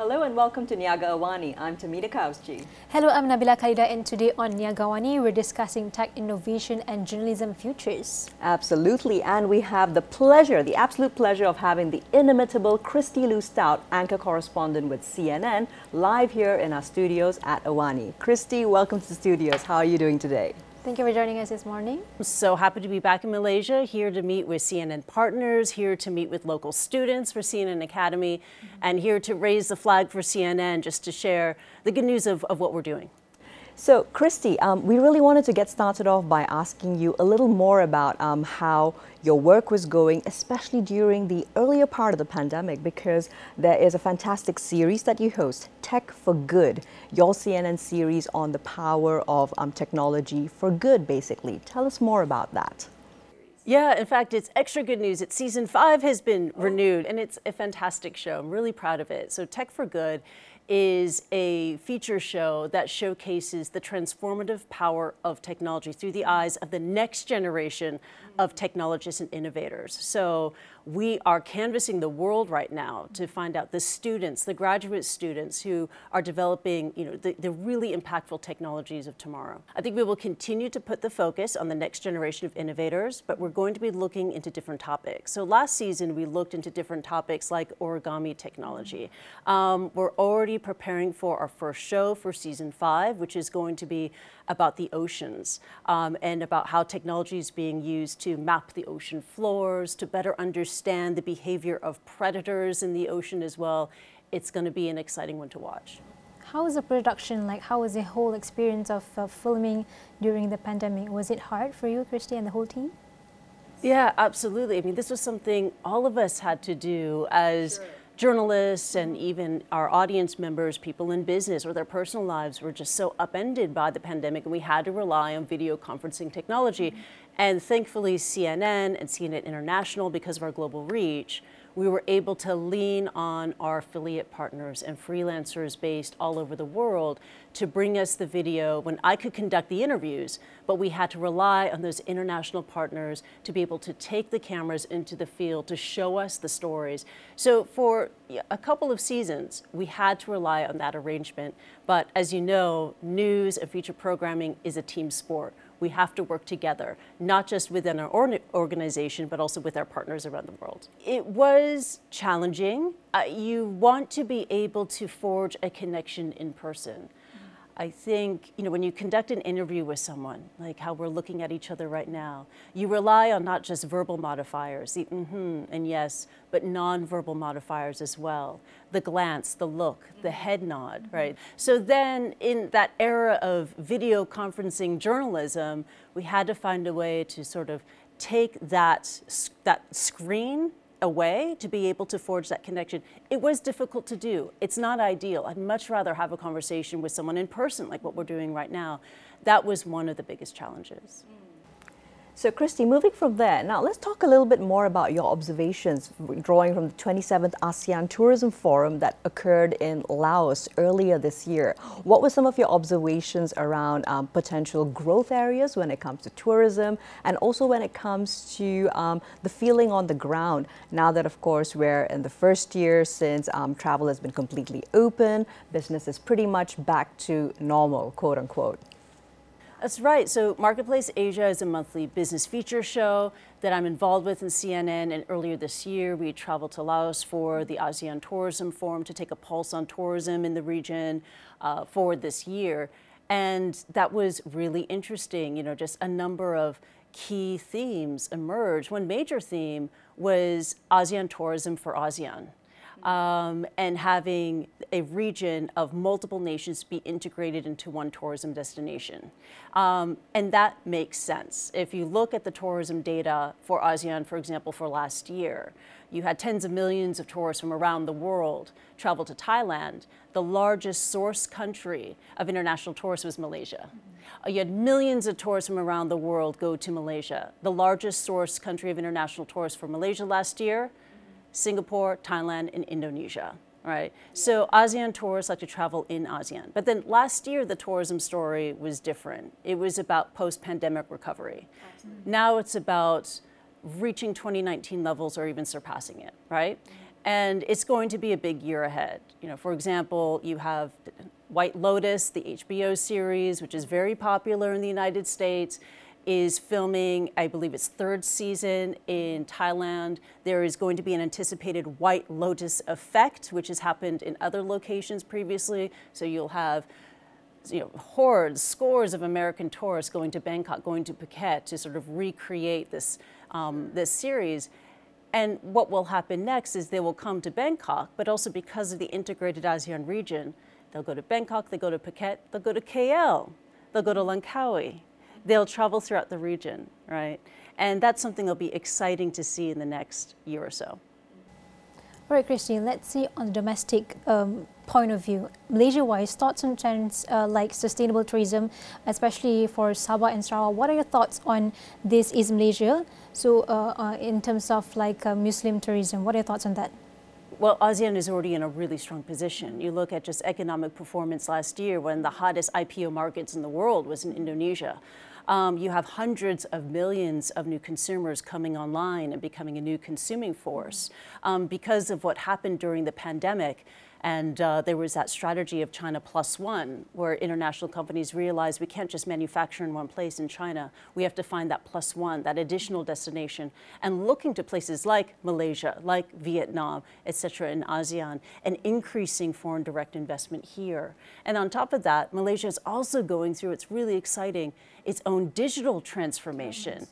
Hello and welcome to Niaga AWANI. I'm Tehmina Kaoosji. Hello, I'm Nabilah, Khaleeda, and today on Niaga AWANI, we're discussing tech innovation and journalism futures. Absolutely, and we have the pleasure, the absolute pleasure of having the inimitable Kristie Lu Stout, anchor correspondent with CNN, live here in our studios at AWANI. Kristie, welcome to the studios. How are you doing today? Thank you for joining us this morning. I'm so happy to be back in Malaysia, here to meet with CNN partners, here to meet with local students for CNN Academy, and here to raise the flag for CNN just to share the good news of what we're doing. So, Kristie, we really wanted to get started off by asking you a little more about how your work was going, especially during the earlier part of the pandemic, because there is a fantastic series that you host, Tech for Good, your CNN series on the power of technology for good, basically. Tell us more about that. Yeah, in fact, it's extra good news. It's season 5 has been renewed, and it's a fantastic show. I'm really proud of it. So Tech for Good is a feature show that showcases the transformative power of technology through the eyes of the next generation of technologists and innovators. So we are canvassing the world right now to find out the students, the graduate students who are developing, the really impactful technologies of tomorrow. I think we will continue to put the focus on the next generation of innovators, but we're going to be looking into different topics. So last season, we looked into different topics like origami technology. We're already preparing for our first show for season 5, which is going to be about the oceans and about how technology is being used to map the ocean floors, to better understand the behavior of predators in the ocean as well. It's going to be an exciting one to watch. How was the production like? How was the whole experience of filming during the pandemic? Was it hard for you, Kristie, and the whole team? Yeah, absolutely. I mean, this was something all of us had to do as journalists and even our audience members, people in business or their personal lives were just so upended by the pandemic, and we had to rely on video conferencing technology. And thankfully, CNN and CNN International, because of our global reach, we were able to lean on our affiliate partners and freelancers based all over the world to bring us the video when I could conduct the interviews, but we had to rely on those international partners to be able to take the cameras into the field to show us the stories. So for a couple of seasons, we had to rely on that arrangement. But as you know, news and feature programming is a team sport. We have to work together, not just within our organization, but also with our partners around the world. It was challenging. You want to be able to forge a connection in person. I think, when you conduct an interview with someone, like how we're looking at each other right now, you rely on not just verbal modifiers, the and yes, but non-verbal modifiers as well. The glance, the look, the head nod, right? So then in that era of video conferencing journalism, we had to find a way to sort of take that screen away to be able to forge that connection. It was difficult to do. It's not ideal. I'd much rather have a conversation with someone in person like what we're doing right now. That was one of the biggest challenges. So, Kristie, moving from there, now let's talk a little bit more about your observations drawing from the 27th ASEAN Tourism Forum that occurred in Laos earlier this year. What were some of your observations around potential growth areas when it comes to tourism, and also when it comes to the feeling on the ground now that, of course, we're in the first year since travel has been completely open, business is pretty much back to normal, quote unquote? That's right. So Marketplace Asia is a monthly business feature show that I'm involved with in CNN. And earlier this year, we traveled to Laos for the ASEAN Tourism Forum to take a pulse on tourism in the region for this year. And that was really interesting. Just a number of key themes emerged. One major theme was ASEAN tourism for ASEAN. And having a region of multiple nations be integrated into one tourism destination. And that makes sense. If you look at the tourism data for ASEAN, for example, for last year, you had tens of millions of tourists from around the world travel to Thailand. The largest source country of international tourists was Malaysia. You had millions of tourists from around the world go to Malaysia. The largest source country of international tourists for Malaysia last year, Singapore, Thailand, and Indonesia, right? So ASEAN tourists like to travel in ASEAN. But then last year, the tourism story was different. It was about post-pandemic recovery. Now it's about reaching 2019 levels or even surpassing it, right? And it's going to be a big year ahead. You know, for example, you have White Lotus, the HBO series, which is very popular in the United States, is filming, I believe its third season in Thailand. There is going to be an anticipated White Lotus effect, which has happened in other locations previously. So you'll have, you know, hordes, scores of American tourists going to Bangkok, going to Phuket to sort of recreate this, this series. And what will happen next is they will come to Bangkok, but also because of the integrated ASEAN region, they'll go to Bangkok, they'll go to Phuket, they'll go to KL, they'll go to Langkawi. They'll travel throughout the region, right? And that's something that'll be exciting to see in the next year or so. All right, Kristie, let's see on the domestic point of view. Malaysia-wise, thoughts on trends like sustainable tourism, especially for Sabah and Sarawak. What are your thoughts on this is Malaysia? So in terms of like Muslim tourism, what are your thoughts on that? Well, ASEAN is already in a really strong position. You look at just economic performance last year when the hottest IPO markets in the world was in Indonesia. You have hundreds of millions of new consumers coming online and becoming a new consuming force because of what happened during the pandemic. And there was that strategy of China Plus One, where international companies realized we can't just manufacture in one place in China. We have to find that plus one, that additional destination, and looking to places like Malaysia, like Vietnam, et cetera, in ASEAN, and increasing foreign direct investment here. And on top of that, Malaysia is also going through, it's really exciting, its own digital transformation.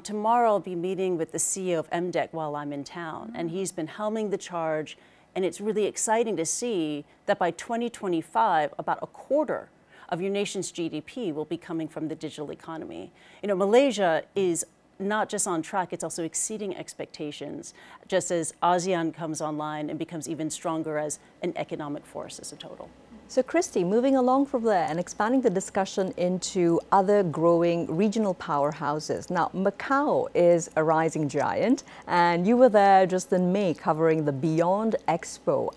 Tomorrow I'll be meeting with the CEO of MDEC while I'm in town, and he's been helming the charge. And it's really exciting to see that by 2025, about a quarter of your nation's GDP will be coming from the digital economy. You know, Malaysia is not just on track, it's also exceeding expectations, just as ASEAN comes online and becomes even stronger as an economic force as a total. So Kristie, moving along from there and expanding the discussion into other growing regional powerhouses. Now, Macau is a rising giant, and you were there just in May covering the Beyond Expo.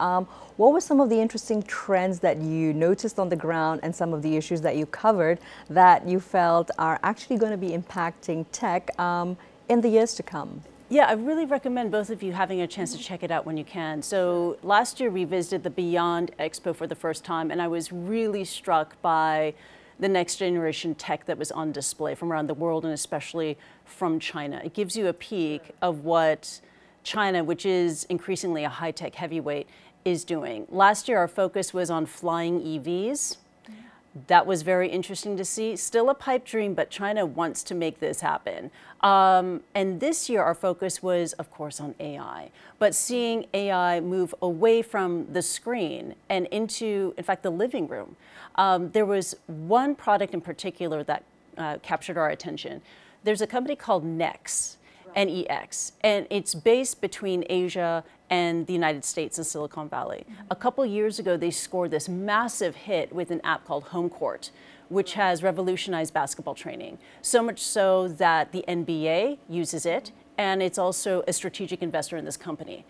What were some of the interesting trends that you noticed on the ground and some of the issues that you covered that you felt are actually going to be impacting tech in the years to come? Yeah, I really recommend both of you having a chance to check it out when you can. So last year we visited the Beyond Expo for the first time, and I was really struck by the next generation tech that was on display from around the world, and especially from China. It gives you a peek of what China, which is increasingly a high-tech heavyweight, is doing. Last year our focus was on flying EVs. That was very interesting to see. Still a pipe dream, but China wants to make this happen. And this year, our focus was, of course, on AI. But seeing AI move away from the screen and into, in fact, the living room. There was one product in particular that captured our attention. There's a company called NEX, N-E-X, and it's based between Asia and the United States and Silicon Valley. A couple years ago, they scored this massive hit with an app called Home Court, which has revolutionized basketball training. So much so that the NBA uses it, and it's also a strategic investor in this company.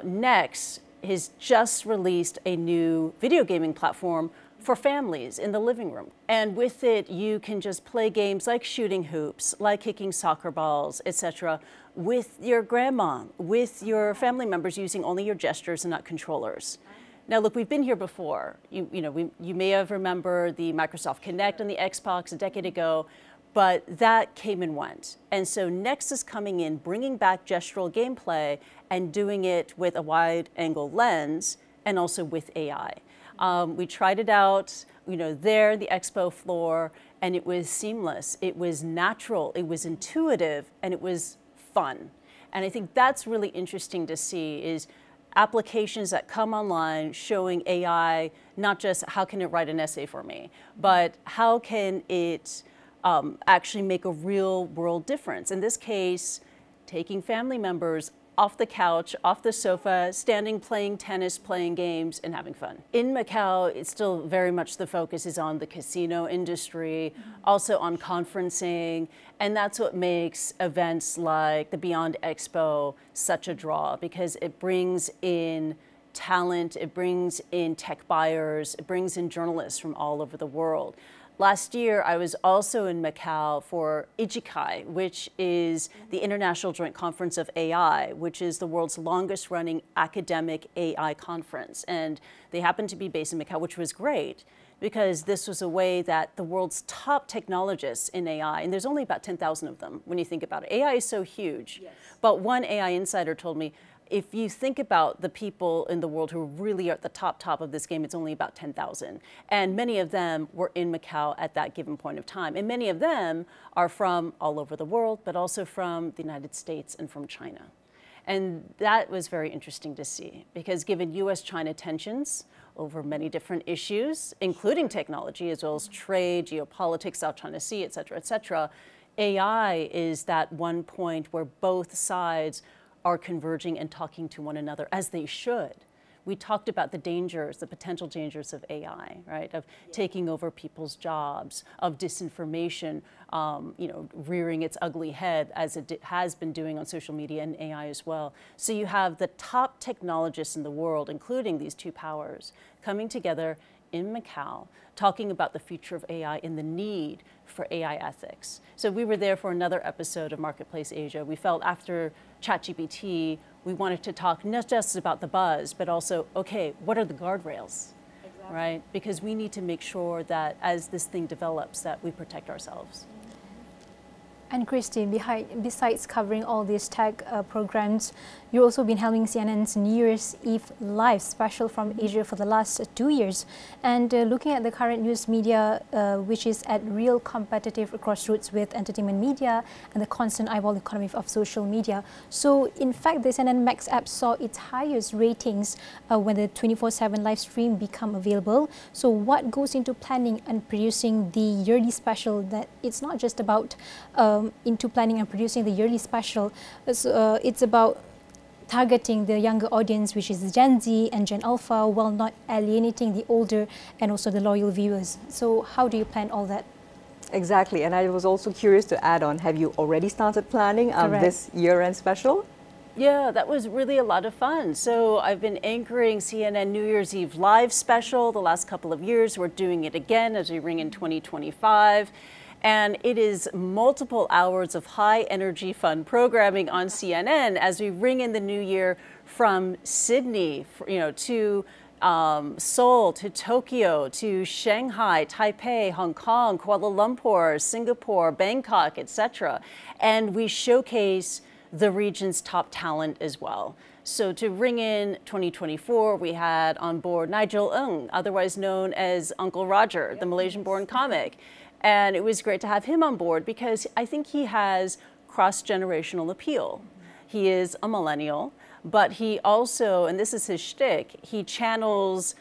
Next has just released a new video gaming platform for families in the living room. And with it, you can just play games like shooting hoops, like kicking soccer balls, etc., with your grandma, with your family members using only your gestures and not controllers. Now, look, we've been here before. You may have remembered the Microsoft Kinect on the Xbox a decade ago, but that came and went. And so Next is coming in, bringing back gestural gameplay and doing it with a wide-angle lens and also with AI. We tried it out, there, the expo floor, and it was seamless. It was natural, it was intuitive, and it was fun. And I think that's really interesting to see is applications that come online showing AI, not just how can it write an essay for me, but how can it actually make a real world difference. In this case, taking family members off the couch, off the sofa, standing, playing tennis, playing games, and having fun. In Macau, it's still very much the focus is on the casino industry, also on conferencing, and that's what makes events like the Beyond Expo such a draw, because it brings in talent, it brings in tech buyers, it brings in journalists from all over the world. Last year, I was also in Macau for IJICAI, which is the International Joint Conference of AI, which is the world's longest running academic AI conference. And they happened to be based in Macau, which was great because this was a way that the world's top technologists in AI, and there's only about 10,000 of them when you think about it. AI is so huge. Yes. But one AI insider told me, if you think about the people in the world who really are at the top of this game, it's only about 10,000. And many of them were in Macau at that given point of time. And many of them are from all over the world, but also from the United States and from China. And that was very interesting to see, because given US-China tensions over many different issues, including technology, as well as trade, geopolitics, South China Sea, et cetera, AI is that one point where both sides are converging and talking to one another, as they should. We talked about the dangers, the potential dangers of AI, right? Of taking over people's jobs, of disinformation, rearing its ugly head, as it has been doing on social media and AI as well. So you have the top technologists in the world, including these two powers, coming together in Macau, talking about the future of AI and the need for AI ethics. So we were there for another episode of Marketplace Asia. We felt after ChatGPT, we wanted to talk not just about the buzz, but also, okay, what are the guardrails, right? Because we need to make sure that as this thing develops, that we protect ourselves. And Kristie, besides covering all these tech programs, you've also been helming CNN's New Year's Eve Live Special from Asia for the last 2 years. And looking at the current news media, which is at real competitive crossroads with entertainment media and the constant eyeball economy of social media. So in fact, the CNN Max app saw its highest ratings when the 24/7 live stream become available. So what goes into planning and producing the yearly special? That it's not just about into planning and producing the yearly special. It's about targeting the younger audience, which is Gen Z and Gen Alpha, while not alienating the older and also the loyal viewers. So how do you plan all that? Exactly, and I was also curious to add on, have you already started planning this year-end special? Yeah, that was really a lot of fun. So I've been anchoring CNN New Year's Eve Live Special the last couple of years. We're doing it again as we ring in 2025. And it is multiple hours of high energy fun programming on CNN as we ring in the new year from Sydney, to Seoul, to Tokyo, to Shanghai, Taipei, Hong Kong, Kuala Lumpur, Singapore, Bangkok, etc. And we showcase the region's top talent as well. So to ring in 2024, we had on board Nigel Ng, otherwise known as Uncle Roger, the Malaysian-born comic. And it was great to have him on board because I think he has cross-generational appeal. He is a millennial, but he also, and this is his shtick, he channels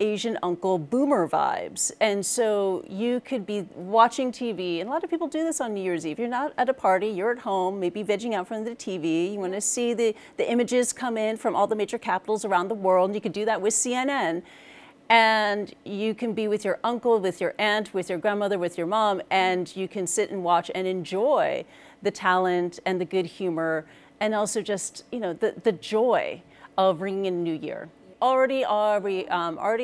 Asian uncle boomer vibes. And so you could be watching TV, and a lot of people do this on New Year's Eve. You're not at a party, you're at home, maybe vegging out from the TV. You want to see the images come in from all the major capitals around the world, and you could do that with CNN. And you can be with your uncle, with your aunt, with your grandmother, with your mom, and you can sit and watch and enjoy the talent and the good humor, and also just, the joy of ringing in a new year. Already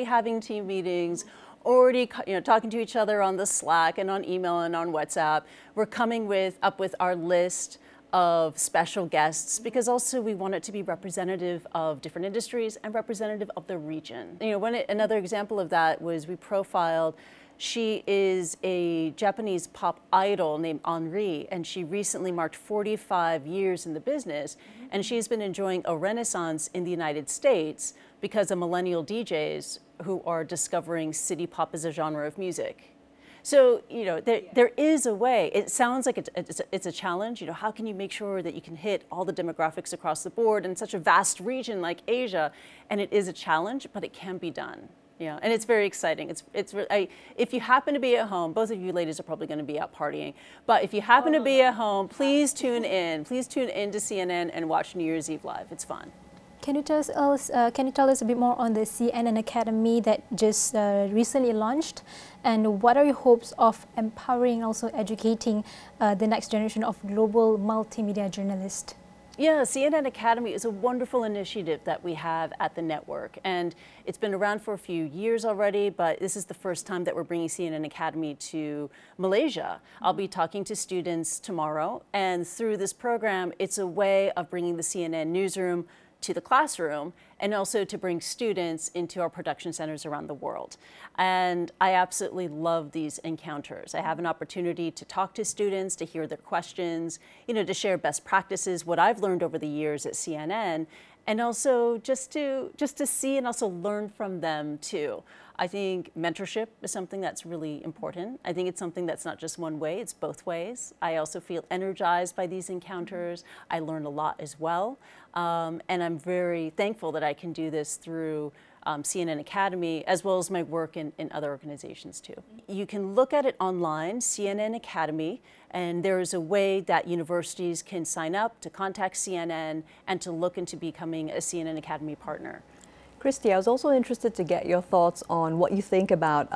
having team meetings, already talking to each other on the Slack and on email and on WhatsApp. We're coming up with our list of special guests, because also we want it to be representative of different industries and representative of the region. Another example of that was we profiled, she is a Japanese pop idol named Henri, and she recently marked 45 years in the business, and she's been enjoying a renaissance in the United States because of millennial DJs who are discovering city pop as a genre of music. So, there is a way. It sounds like it's a challenge. How can you make sure that you can hit all the demographics across the board in such a vast region like Asia? And it is a challenge, but it can be done. And it's very exciting. If you happen to be at home, both of you ladies are probably going to be out partying, but if you happen to be at home, please tune in. Please tune in to CNN and watch New Year's Eve Live. It's fun. Can you tell us a bit more on the CNN Academy that just recently launched, and what are your hopes of empowering, also educating the next generation of global multimedia journalists? Yeah, CNN Academy is a wonderful initiative that we have at the network. And it's been around for a few years already, but this is the first time that we're bringing CNN Academy to Malaysia. I'll be talking to students tomorrow. And through this program, it's a way of bringing the CNN newsroom to the classroom and also to bring students into our production centers around the world. And I absolutely love these encounters. I have an opportunity to talk to students, to hear their questions, to share best practices, what I've learned over the years at CNN, and also just to see and also learn from them too. I think mentorship is something that's really important. I think it's something that's not just one way, it's both ways. I also feel energized by these encounters. I learn a lot as well. And I'm very thankful that I can do this through CNN Academy, as well as my work in other organizations too. You can look at it online, CNN Academy, and there is a way that universities can sign up to contact CNN and to look into becoming a CNN Academy partner. Kristie, I was also interested to get your thoughts on what you think about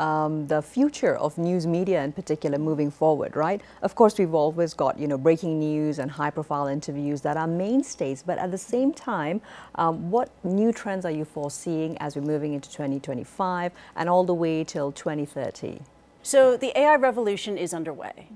the future of news media in particular moving forward, right? Of course, we've always got, breaking news and high-profile interviews that are mainstays, but at the same time, what new trends are you foreseeing as we're moving into 2025 and all the way till 2030? So the AI revolution is underway.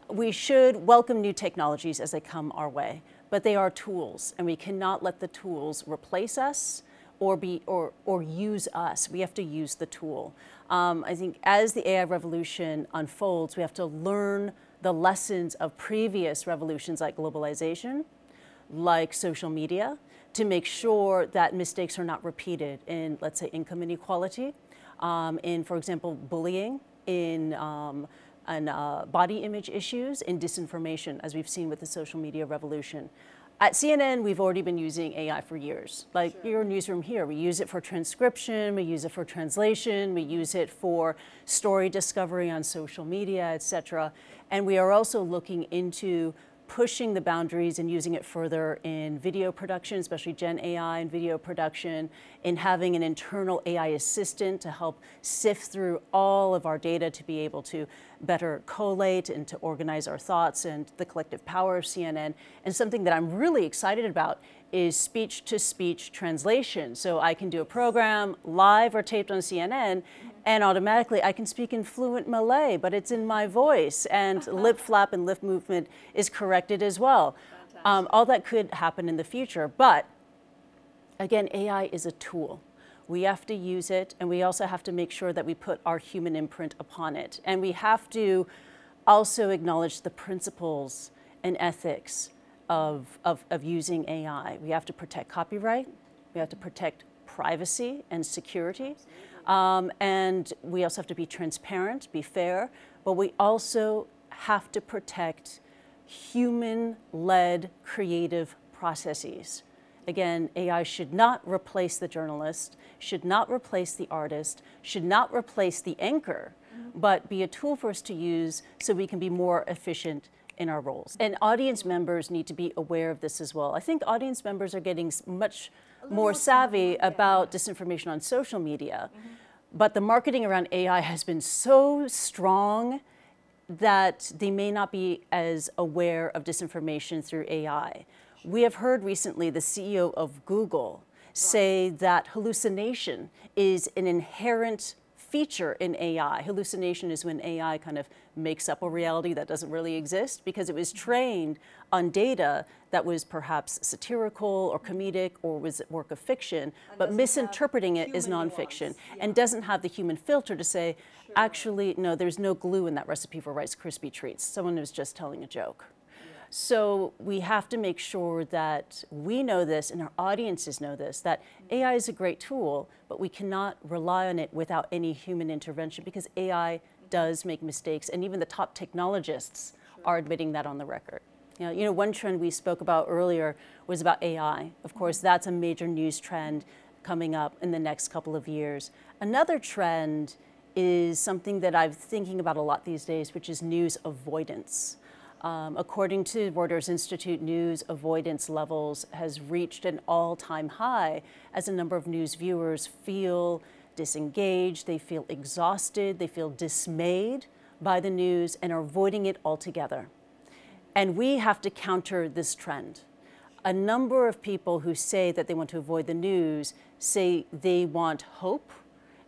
We should welcome new technologies as they come our way, but they are tools, and we cannot let the tools replace us or use us. We have to use the tool. I think as the AI revolution unfolds, we have to learn the lessons of previous revolutions like globalization, like social media, to make sure that mistakes are not repeated in, let's say, income inequality, in, for example, bullying, in body image issues, in disinformation, as we've seen with the social media revolution. At CNN, we've already been using AI for years. Like your newsroom here, we use it for transcription, we use it for translation, we use it for story discovery on social media, etc. And we are also looking into pushing the boundaries and using it further in video production, especially Gen AI and video production, in having an internal AI assistant to help sift through all of our data to be able to better collate and to organize our thoughts and the collective power of CNN. And something that I'm really excited about is speech-to-speech translation. So I can do a program live or taped on CNN, and automatically I can speak in fluent Malay, but it's in my voice, and lip flap and lip movement is corrected as well. All that could happen in the future, but again, AI is a tool. We have to use it, and we also have to make sure that we put our human imprint upon it. And we have to also acknowledge the principles and ethics of using AI. We have to protect copyright, we have to protect privacy and security, and we also have to be transparent, be fair, but we also have to protect human-led creative processes. Again, AI should not replace the journalist, should not replace the artist, should not replace the anchor, but be a tool for us to use so we can be more efficient in our roles. And audience members need to be aware of this as well. I think audience members are getting much more savvy about disinformation on social media, but the marketing around AI has been so strong that they may not be as aware of disinformation through AI. We have heard recently the CEO of Google say that hallucination is an inherent feature in AI. Hallucination is when AI kind of makes up a reality that doesn't really exist because it was trained on data that was perhaps satirical or comedic or was a work of fiction, but misinterpreting it is nonfiction and doesn't have the human filter to say, actually, no, there's no glue in that recipe for Rice Krispie treats. Someone was just telling a joke. So we have to make sure that we know this and our audiences know this, that AI is a great tool, but we cannot rely on it without any human intervention because AI does make mistakes, and even the top technologists are admitting that on the record. You know, one trend we spoke about earlier was about AI. Of course, that's a major news trend coming up in the next couple of years. Another trend is something that I'm thinking about a lot these days, which is news avoidance. According to Reuters Institute, news avoidance levels has reached an all-time high as a number of news viewers feel disengaged, they feel exhausted, they feel dismayed by the news and are avoiding it altogether. And we have to counter this trend. a number of people who say that they want to avoid the news say they want hope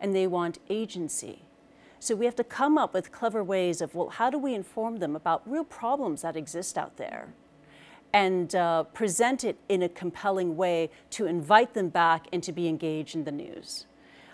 and they want agency. So we have to come up with clever ways of, well, how do we inform them about real problems that exist out there and present it in a compelling way to invite them back and to be engaged in the news.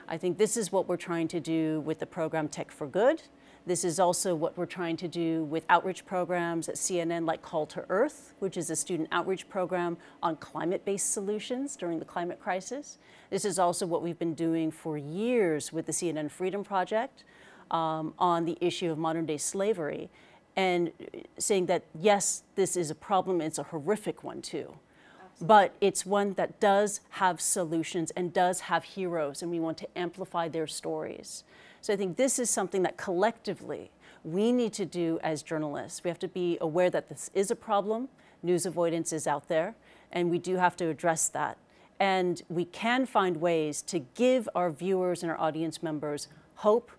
I think this is what we're trying to do with the program Tech for Good. This is also what we're trying to do with outreach programs at CNN like Call to Earth, which is a student outreach program on climate-based solutions during the climate crisis. This is also what we've been doing for years with the CNN Freedom Project on the issue of modern-day slavery, and saying that, yes, this is a problem, it's a horrific one too. Absolutely. But it's one that does have solutions and does have heroes, and we want to amplify their stories. So I think this is something that collectively we need to do as journalists. We have to be aware that this is a problem, news avoidance is out there, and we do have to address that. And we can find ways to give our viewers and our audience members hope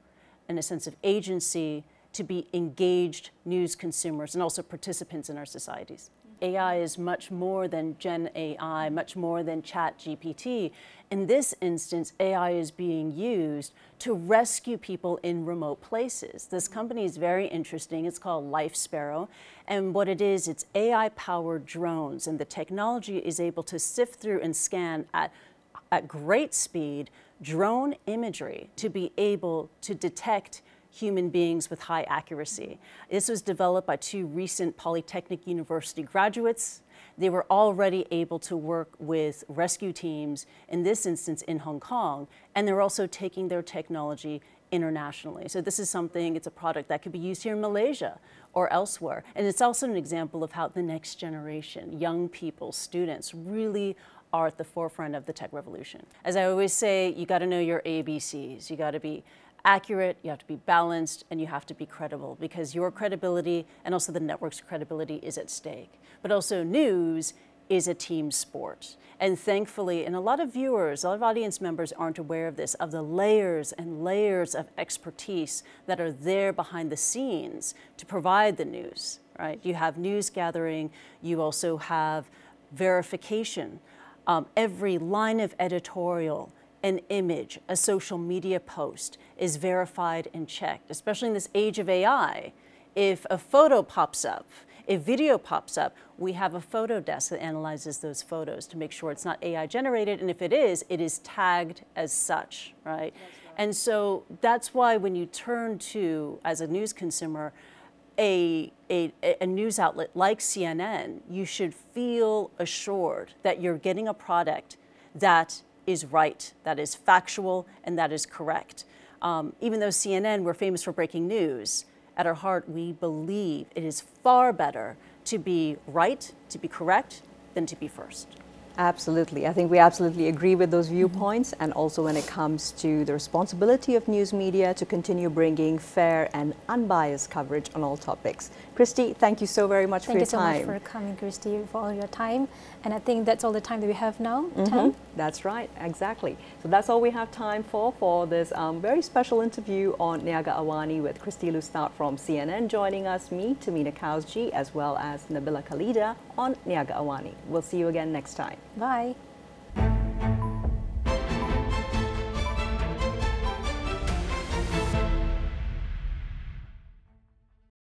and a sense of agency to be engaged news consumers and also participants in our societies. AI is much more than Gen AI, much more than Chat GPT. In this instance, AI is being used to rescue people in remote places. This company is very interesting. It's called Life Sparrow. And what it is, it's AI-powered drones. And the technology is able to sift through and scan at great speed drone imagery to be able to detect human beings with high accuracy. This was developed by two recent Polytechnic University graduates. They were already able to work with rescue teams, in this instance in Hong Kong, and they're also taking their technology internationally. So this is something, it's a product that could be used here in Malaysia or elsewhere. And it's also an example of how the next generation, young people, students, really are at the forefront of the tech revolution. As I always say, you got to know your ABCs. You got to be accurate, you have to be balanced, and you have to be credible, because your credibility and also the network's credibility is at stake. But also news is a team sport. And thankfully, and a lot of viewers, a lot of audience members aren't aware of this, of the layers and layers of expertise that are there behind the scenes to provide the news, right? You have news gathering, you also have verification. Every line of editorial, an image, a social media post is verified and checked, especially in this age of AI. If a photo pops up, if video pops up, we have a photo desk that analyzes those photos to make sure it's not AI generated, and if it is tagged as such, right? And so that's why when you turn to, as a news consumer, a news outlet like CNN, you should feel assured that you're getting a product that is right, that is factual, and that is correct. Even though CNN, we're famous for breaking news, at our heart, we believe it is far better to be right, to be correct, than to be first. Absolutely. I think we absolutely agree with those viewpoints, and also when it comes to the responsibility of news media to continue bringing fair and unbiased coverage on all topics. Kristie, thank you so very much for your time. Thank you so much for coming, Kristie, for all your time. And I think that's all the time that we have now. That's right, exactly. So that's all we have time for this very special interview on Niaga AWANI with Kristie Lu Stout from CNN joining us, me, Tehmina Kaoosji, as well as Nabilah Khaleeda on Niaga AWANI. We'll see you again next time. Bye.